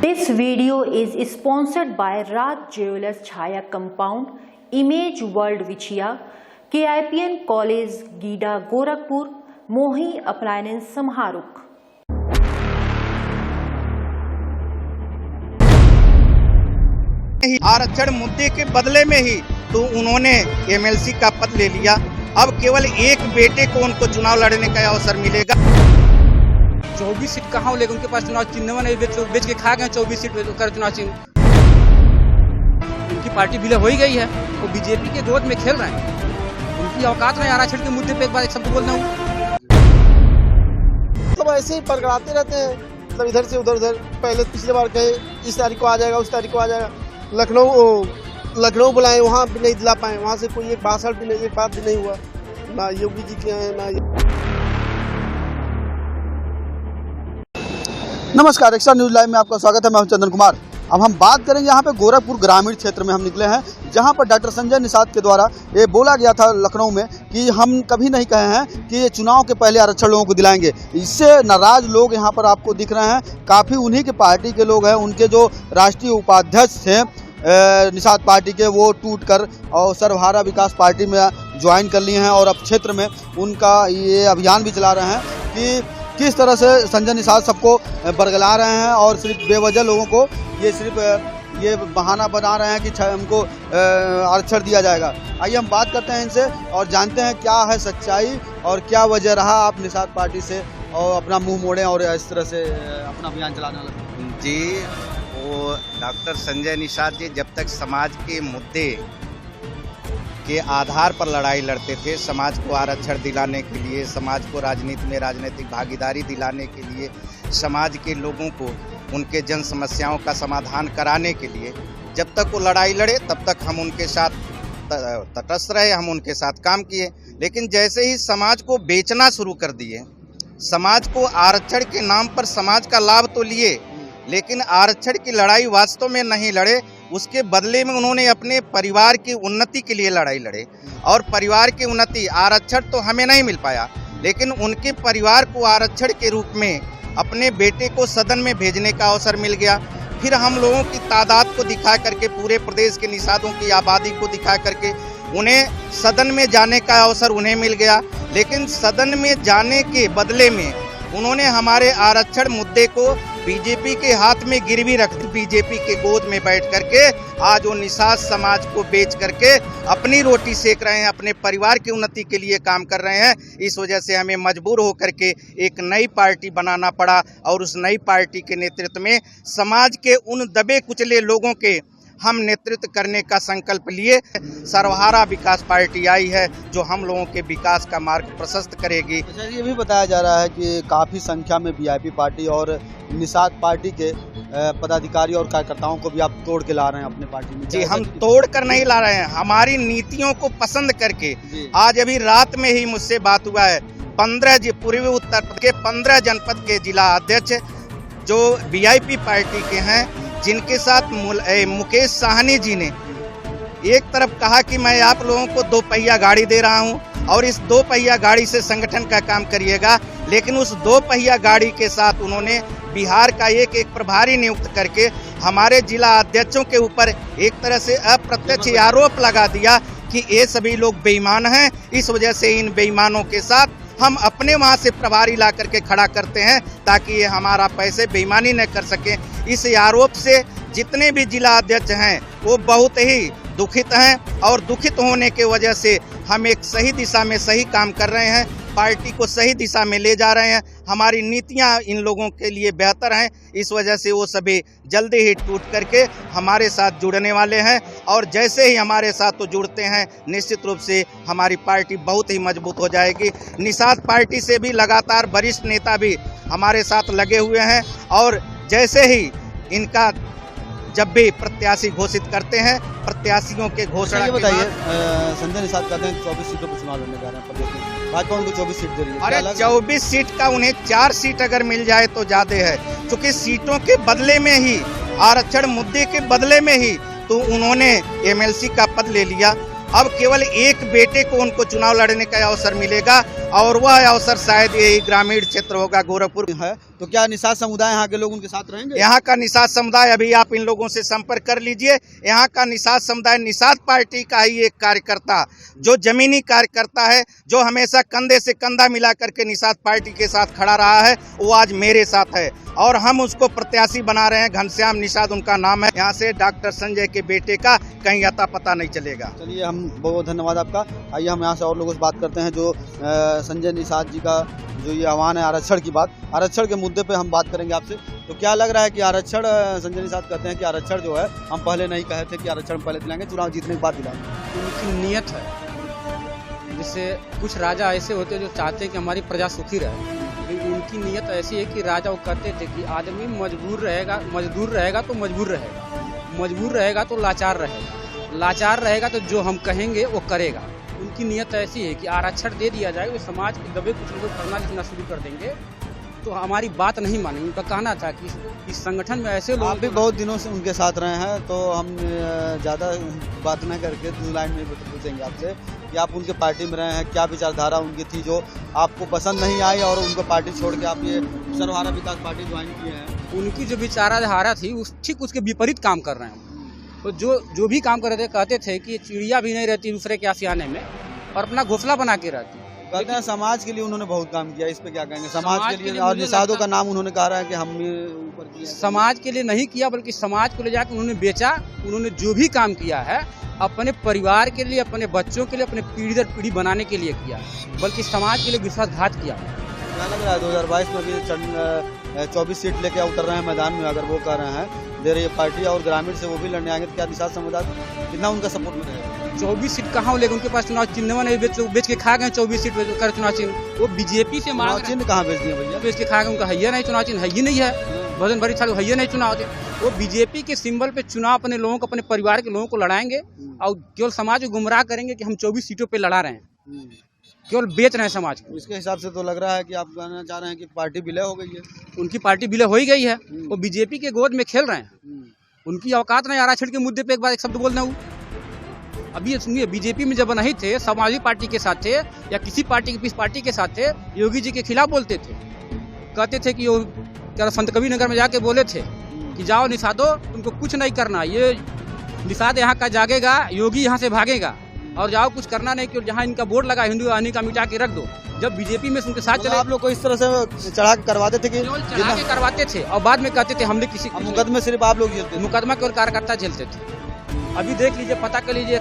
This video is sponsored by Raj Jewelers Chhaya Compound, Image World Vichia, KIPN College Gida Gorakhpur, Mohi Appliance Samharuk. आरक्षण मुद्दे के बदले में ही तो उन्होंने एमएलसी का पद ले लिया। अब केवल एक बेटे को उनको चुनाव लड़ने का अवसर मिलेगा। 24 सीट कहाँ लेकिन उनके पास चुनाव चिन्ह नहीं, बेच के खा गए 24 सीट कर चुनाव चिन्ह। उनकी पार्टी विलय हो ही गई है, वो बीजेपी के गोद में खेल रहे हैं। उनकी औकात नहीं आरक्षण के मुद्दे पे एक बार एक शब्द बोलना हूँ। तो ऐसे ही पकड़ाते रहते हैं, मतलब इधर से उधर। पहले पिछले बार कहे इस तारीख को आ जाएगा, उस तारीख को आ जाएगा। लखनऊ बुलाए, वहाँ भी नहीं दिला पाए। वहाँ से कोई एक भाषण भी नहीं, एक बात भी नहीं हुआ। ना योगी जी के हैं ना। नमस्कार, एक्स्ट्रा न्यूज लाइव में आपका स्वागत है। मैं हूं चंदन कुमार। अब हम बात करेंगे यहाँ पे गोरखपुर ग्रामीण क्षेत्र में हम निकले हैं, जहाँ पर डॉक्टर संजय निषाद के द्वारा ये बोला गया था लखनऊ में कि हम कभी नहीं कहे हैं कि ये चुनाव के पहले आरक्षण लोगों को दिलाएंगे। इससे नाराज लोग यहाँ पर आपको दिख रहे हैं। काफ़ी उन्हीं के पार्टी के लोग हैं, उनके जो राष्ट्रीय उपाध्यक्ष थे निषाद पार्टी के, वो टूट कर और सर्वहारा विकास पार्टी में ज्वाइन कर लिए हैं और अब क्षेत्र में उनका ये अभियान भी चला रहे हैं कि किस तरह से संजय निषाद सबको बरगला रहे हैं और सिर्फ बेवजह लोगों को ये बहाना बना रहे हैं कि हमको आरक्षण दिया जाएगा। आइए हम बात करते हैं इनसे और जानते हैं क्या है सच्चाई और क्या वजह रहा आप निषाद पार्टी से और अपना मुंह मोड़े और इस तरह से अपना अभियान चलाने लगे। जी, वो डॉक्टर संजय निषाद जी जब तक समाज के मुद्दे के आधार पर लड़ाई लड़ते थे, समाज को आरक्षण दिलाने के लिए, समाज को राजनीति में राजनीतिक भागीदारी दिलाने के लिए, समाज के लोगों को उनके जन समस्याओं का समाधान कराने के लिए जब तक वो लड़ाई लड़े तब तक हम उनके साथ तटस्थ रहे, हम उनके साथ काम किए। लेकिन जैसे ही समाज को बेचना शुरू कर दिए, समाज को आरक्षण के नाम पर समाज का लाभ तो लिए लेकिन आरक्षण की लड़ाई वास्तव में नहीं लड़े, उसके बदले में उन्होंने अपने परिवार की उन्नति के लिए लड़ाई लड़े। और परिवार की उन्नति, आरक्षण तो हमें नहीं मिल पाया लेकिन उनके परिवार को आरक्षण के रूप में अपने बेटे को सदन में भेजने का अवसर मिल गया। फिर हम लोगों की तादाद को दिखा करके, पूरे प्रदेश के निषादों की आबादी को दिखा करके उन्हें सदन में जाने का अवसर उन्हें मिल गया। लेकिन सदन में जाने के बदले में उन्होंने हमारे आरक्षण मुद्दे को बीजेपी के हाथ में गिरवी रख दी। बीजेपी के गोद में बैठ करके आज वो निषाद समाज को बेच करके अपनी रोटी सेक रहे हैं, अपने परिवार की उन्नति के लिए काम कर रहे हैं। इस वजह से हमें मजबूर होकर के एक नई पार्टी बनाना पड़ा और उस नई पार्टी के नेतृत्व में समाज के उन दबे कुचले लोगों के हम नेतृत्व करने का संकल्प लिए। सर्वहारा विकास पार्टी आई है जो हम लोगों के विकास का मार्ग प्रशस्त करेगी। अच्छा, ये भी बताया जा रहा है कि काफ़ी संख्या में वीआईपी पार्टी और निषाद पार्टी के पदाधिकारी और कार्यकर्ताओं को भी आप तोड़ के ला रहे हैं अपने पार्टी में। जी, हम तोड़ कर नहीं ला रहे हैं, हमारी नीतियों को पसंद करके। आज अभी रात में ही मुझसे बात हुआ है, 15 पूर्वी उत्तर प्रदेश के 15 जनपद के जिला अध्यक्ष जो वीआईपी पार्टी के हैं, जिनके साथ मुकेश साहनी जी ने एक तरफ कहा कि मैं आप लोगों को 2 पहिया गाड़ी दे रहा हूं और इस 2 पहिया गाड़ी से संगठन का काम करिएगा, लेकिन उस 2 पहिया गाड़ी के साथ उन्होंने बिहार का एक प्रभारी नियुक्त करके हमारे जिला अध्यक्षों के ऊपर एक तरह से अप्रत्यक्ष आरोप लगा दिया कि ये सभी लोग बेईमान हैं। इस वजह से इन बेईमानों के साथ हम अपने वहाँ से प्रभारी ला करके खड़ा करते हैं ताकि ये हमारा पैसे बेईमानी न कर सके। इस आरोप से जितने भी जिला अध्यक्ष हैं वो बहुत ही दुखित हैं और दुखित होने के वजह से हम एक सही दिशा में सही काम कर रहे हैं, पार्टी को सही दिशा में ले जा रहे हैं। हमारी नीतियां इन लोगों के लिए बेहतर हैं, इस वजह से वो सभी जल्दी ही टूट करके हमारे साथ जुड़ने वाले हैं। और जैसे ही हमारे साथ तो जुड़ते हैं, निश्चित रूप से हमारी पार्टी बहुत ही मजबूत हो जाएगी। निषाद पार्टी से भी लगातार वरिष्ठ नेता भी हमारे साथ लगे हुए हैं और जैसे ही इनका जब भी प्रत्याशी घोषित करते हैं, प्रत्याशियों के घोषणा। ये बताइए, संजय निषाद कहते हैं 24 सीटों पर चुनाव लड़ने जा रहे हैं प्रदेश में, भाजपा उनको 24 सीट दे रही है। अरे 24 सीट का उन्हें 4 सीट अगर मिल जाए तो ज्यादा है, क्योंकि सीटों के बदले में ही, आरक्षण मुद्दे के बदले में ही तो उन्होंने एमएलसी का पद ले लिया। अब केवल एक बेटे को उनको चुनाव लड़ने का अवसर मिलेगा और वह अवसर शायद यही ग्रामीण क्षेत्र होगा गोरखपुर है। तो क्या निषाद समुदाय यहाँ के लोग उनके साथ रहेंगे? यहाँ का निषाद समुदाय, अभी आप इन लोगों से संपर्क कर लीजिए। यहाँ का निषाद समुदाय निषाद पार्टी का ही एक कार्यकर्ता, जो जमीनी कार्यकर्ता है, जो हमेशा कंधे से कंधा मिला करके निषाद पार्टी के साथ खड़ा रहा है, वो आज मेरे साथ है और हम उसको प्रत्याशी बना रहे हैं। घनश्याम निषाद उनका नाम है। यहाँ से डॉक्टर संजय के बेटे का कहीं अता पता नहीं चलेगा। चलिए, हम बहुत धन्यवाद आपका। आइए हम यहाँ से और लोगों से बात करते हैं जो संजय निषाद जी का जो ये आह्वान है आरक्षण की बात, आरक्षण के मुद्दे पे हम बात करेंगे आपसे। तो क्या लग रहा है कि आरक्षण, संजय निषाद कहते हैं कि आरक्षण जो है हम पहले नहीं कहे थे कि आरक्षण पहले दिलाएंगे, चुनाव जीतने के बाद दिलाएंगे। उनकी नीयत है। जैसे कुछ राजा ऐसे होते हैं जो चाहते हैं कि हमारी प्रजा सुखी रहे, लेकिन उनकी नीयत ऐसी है कि राजा वो कहते थे कि आदमी मजदूर रहेगा तो मजबूर रहेगा, मजबूर रहेगा तो लाचार रहेगा, लाचार रहेगा तो जो हम कहेंगे वो करेगा। उनकी नीयत ऐसी है कि आरक्षण दे दिया जाए, वो समाज के दबे कुछ लोग करना लिखना शुरू कर देंगे तो हमारी बात नहीं मानेंगे। उनका कहना था कि इस संगठन में ऐसे लोग, आप भी बहुत दिनों से उनके साथ रहे हैं, तो हम ज़्यादा बात न करके 2 लाइन में पूछेंगे आपसे कि आप उनके पार्टी में रहे हैं, क्या विचारधारा उनकी थी जो आपको पसंद नहीं आई और उनको पार्टी छोड़ के आप ये सर्वहारा विकास पार्टी ज्वाइन किए हैं? उनकी जो विचारधारा थी ठीक उसके विपरीत काम कर रहे हैं। तो जो भी काम कर रहे थे, कहते थे कि चिड़िया भी नहीं रहती दूसरे के आशियाने में और अपना घोंसला बना के रहती। कहते हैं समाज के लिए उन्होंने बहुत काम किया, इस पे क्या कहेंगे? समाज के लिए और निषादों का नाम उन्होंने कहा है कि हम ऊपर किया। समाज के लिए नहीं किया, बल्कि समाज को ले जाकर उन्होंने बेचा। उन्होंने जो भी काम किया है अपने परिवार के लिए, अपने बच्चों के लिए, अपने पीढ़ी दर पीढ़ी बनाने के लिए किया, बल्कि समाज के लिए विश्वासघात किया। क्या लग रहा है 2022 में भी 24 सीट लेके उतर रहे हैं मैदान में, अगर वो कर रहे हैं दे रही है पार्टी और ग्रामीण से वो भी लड़ने आएंगे, तो क्या निषाद समुदाय कितना उनका सपोर्ट में रहेगा? 24 सीट कहाँ लेकिन उनके पास चुनाव चिन्ह नहीं, बेच के खा गए 24 सीट कर चुनाव चिन्ह। वो बीजेपी से मांग चिन्ह कहाँ बेच दिए भैया? बेच के खा गए, उनका है नहीं चुनाव चिन्ह, है नहीं है। भजन भरी साल है नहीं चुनाव चिन्ह। वो बीजेपी के सिंबल पे चुनाव अपने लोगों को, अपने परिवार के लोगों को लड़ाएंगे और केवल समाज को गुमराह करेंगे कि हम 24 सीटों पे लड़ा रहे हैं, केवल बेच रहे हैं समाज को। इसके हिसाब से तो लग रहा है कि आप कहना चाह रहे हैं कि पार्टी विलय हो गई है। उनकी पार्टी विलय हो ही गई है, वो बीजेपी के गोद में खेल रहे हैं। उनकी औकात नहीं आरक्षण के मुद्दे पे एक बार एक शब्द बोलना हूँ। अभी ये सुनिए, बीजेपी में जब नहीं थे, समाजवादी पार्टी के साथ थे या किसी पार्टी के किस पार्टी के साथ थे, योगी जी के खिलाफ बोलते थे। कहते थे कि क्या संत कबीर नगर में जाके बोले थे कि जाओ निषादो, तुमको कुछ नहीं करना, ये निषाद यहाँ का जागेगा, योगी यहाँ से भागेगा और जाओ कुछ करना नहीं, कि जहाँ इनका बोर्ड लगा हिंदू आने का मिटा के रख दो। जब बीजेपी में उनके साथ चले, आप लोग को इस तरह से चढ़ा के करवाते थे कि चढ़ा के करवाते थे और बाद में कहते थे हमने किसी मुकदमे सिर्फ आप लोग झेलते थे? मुकदमा केवल कार्यकर्ता झेलते थे। अभी देख लीजिए, पता कर लीजिए,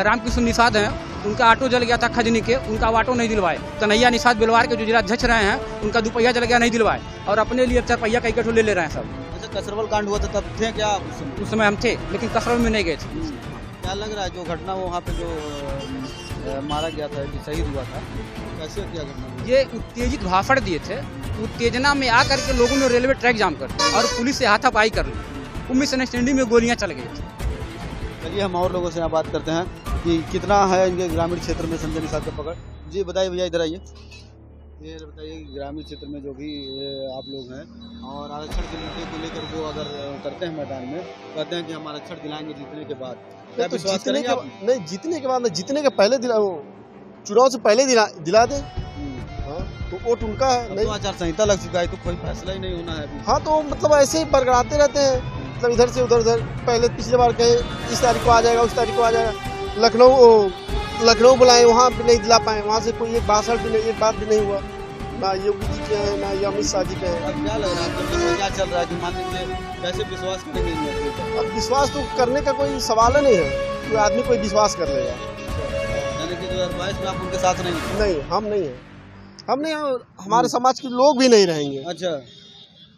रामकृष्ण निषाद हैं, उनका ऑटो जल गया था खजनी के, उनका ऑटो नहीं दिलवाए। कन्हैया निषाद बिलवार के जो जिला अध्यक्ष रहे हैं, उनका 2 पहिया जल गया, नहीं दिलवाए और अपने लिए 4 पहिया का इकट्ठो ले रहे हैं सब। अच्छा, कसरवल कांड हुआ था तब थे क्या आप उस समय? हम थे, लेकिन कसरवल में नहीं गए थे। क्या लग रहा है जो घटना वहाँ पे जो मारा गया था, कि शहीद हुआ था, कैसे क्या घटना? ये उत्तेजित भाषण दिए थे, उत्तेजना में आकर के लोगों ने रेलवे ट्रैक जाम कर दिया और पुलिस से हाथापाई कर ली, मिसअंडरस्टैंडिंग में गोलियां चल गई थी। चलिए, हम और लोगों से यहाँ बात करते हैं कि कितना है इनके ग्रामीण क्षेत्र में संजय निषाद का पकड़। जी बताइए भैया, इधर आइए। ये बताइए, ग्रामीण क्षेत्र में जो भी आप लोग हैं और आरक्षण के मुद्दे को लेकर वो अगर करते हैं मैदान में, कहते हैं कि हम आरक्षण दिलाएंगे जीतने के बाद, क्या तो विश्वास करेंगे आप? नहीं, जीतने के बाद नहीं, जीतने के पहले चुनाव से पहले दिला दे। तो वोट उनका है। नहीं, आचार संहिता लग चुका है, तो कोई फैसला ही नहीं होना है अभी। हाँ, तो मतलब ऐसे ही बरगड़ाते रहते हैं, मतलब इधर से उधर। पहले पिछले बार कहे इस तारीख को आ जाएगा, उस तारीख को आ जाएगा। लखनऊ बुलाए, वहाँ भी नहीं दिला पाए, वहाँ से कोई एक भाषण भी नहीं, एक बात भी नहीं हुआ, ना योगी जी के हैं ना ये अमित शाह जी के हैं। अब क्या लग रहा है आपको, क्या चल रहा है कि मान लीजिए कैसे विश्वास करेंगे? अब विश्वास तो करने का कोई सवाल ही नहीं है, कोई आदमी कोई विश्वास कर लेगा। यानी कि 2022 में आप उनके साथ नहीं, हम नहीं है, हम नहीं, हमारे समाज के लोग भी नहीं रहेंगे। अच्छा,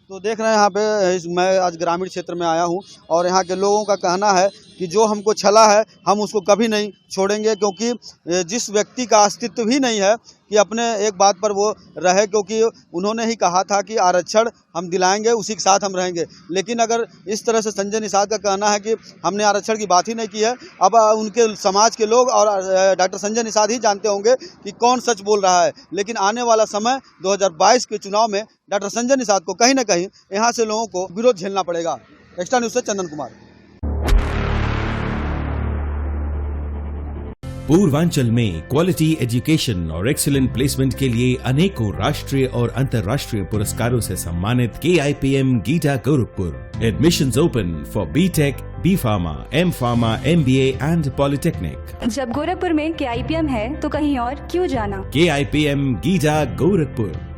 तो देख रहे हैं यहाँ पे मैं आज ग्रामीण क्षेत्र में आया हूँ और यहाँ के लोगों का कहना है कि जो हमको छला है हम उसको कभी नहीं छोड़ेंगे, क्योंकि जिस व्यक्ति का अस्तित्व भी नहीं है कि अपने एक बात पर वो रहे, क्योंकि उन्होंने ही कहा था कि आरक्षण हम दिलाएंगे, उसी के साथ हम रहेंगे। लेकिन अगर इस तरह से संजय निषाद का कहना है कि हमने आरक्षण की बात ही नहीं की है, अब उनके समाज के लोग और डॉक्टर संजय निषाद ही जानते होंगे कि कौन सच बोल रहा है। लेकिन आने वाला समय 2022 के चुनाव में डॉक्टर संजय निषाद को कहीं ना कहीं यहाँ से लोगों को विरोध झेलना पड़ेगा। एक्स्ट्रा न्यूज़ से चंदन कुमार। पूर्वांचल में क्वालिटी एजुकेशन और एक्सीलेंट प्लेसमेंट के लिए अनेकों राष्ट्रीय और अंतर्राष्ट्रीय पुरस्कारों से सम्मानित KIPM GIDA Gorakhpur. Admissions open for B.Tech, B.Pharma, M.Pharma, MBA and polytechnic. जब गोरखपुर में KIPM है तो कहीं और क्यों जाना। KIPM गीडा गोरखपुर।